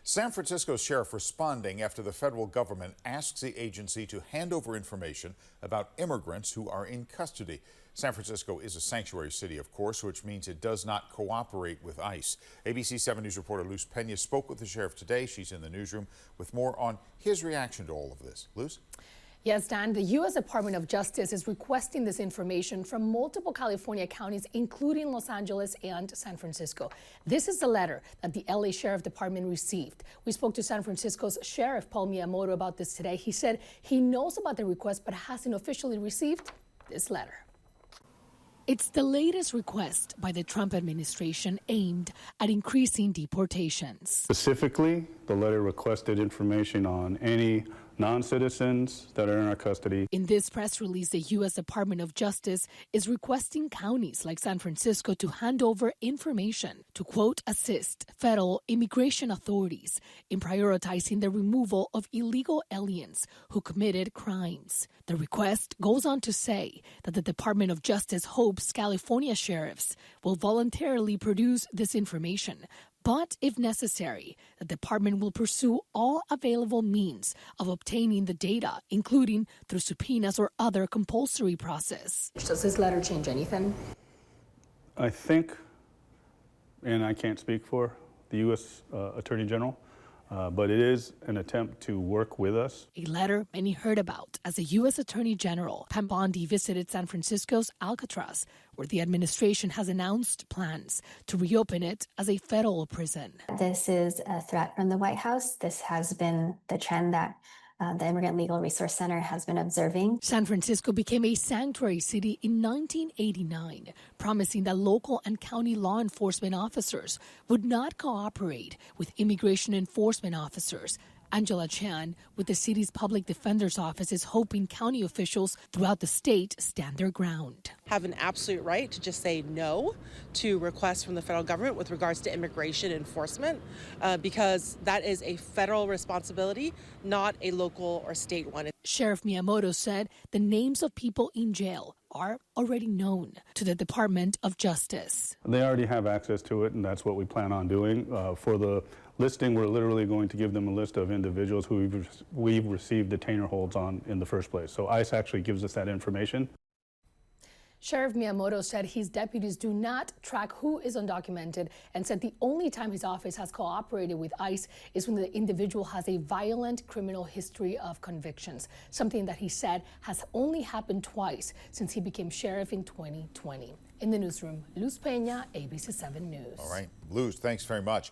San Francisco sheriff responding after the federal government asks the agency to hand over information about immigrants who are in custody. San Francisco is a sanctuary city, of course, which means it does not cooperate with ICE. ABC 7 News reporter Luz Pena spoke with the sheriff today. She's in the newsroom with more on his reaction to all of this. Luz? Yes, Dan, the U.S. Department of Justice is requesting this information from multiple California counties, including Los Angeles and San Francisco. This is the letter that the L.A. Sheriff Department received. We spoke to San Francisco's Sheriff Paul Miyamoto about this today. He said he knows about the request but hasn't officially received this letter. It's the latest request by the Trump administration aimed at increasing deportations. Specifically, the letter requested information on any non-citizens that are in our custody. In this press release, the U.S. Department of Justice is requesting counties like San Francisco to hand over information to, quote, assist federal immigration authorities in prioritizing the removal of illegal aliens who committed crimes. The request goes on to say that the Department of Justice hopes California sheriffs will voluntarily produce this information. But if necessary, the department will pursue all available means of obtaining the data, including through subpoenas or other compulsory process. Does this letter change anything? I think, and I can't speak for the U.S. Attorney General, but it is an attempt to work with us. A letter many heard about as the U.S. Attorney General Pam Bondi visited San Francisco's Alcatraz, where the administration has announced plans to reopen it as a federal prison. This is a threat from the White House. This has been the trend that the Immigrant Legal Resource Center has been observing. San Francisco became a sanctuary city in 1989, promising that local and county law enforcement officers would not cooperate with immigration enforcement officers. Angela Chan with the city's public defender's office is hoping county officials throughout the state stand their ground. Have an absolute right to just say no to requests from the federal government with regards to immigration enforcement, because that is a federal responsibility, not a local or state one. Sheriff Miyamoto said the names of people in jail are already known to the Department of Justice. They already have access to it, and that's what we plan on doing. For the listing, we're literally going to give them a list of individuals who we've received detainer holds on in the first place. So ICE actually gives us that information. Sheriff Miyamoto said his deputies do not track who is undocumented and said the only time his office has cooperated with ICE is when the individual has a violent criminal history of convictions, something that he said has only happened twice since he became sheriff in 2020. In the newsroom, Luz Pena, ABC 7 News. All right, Luz, thanks very much.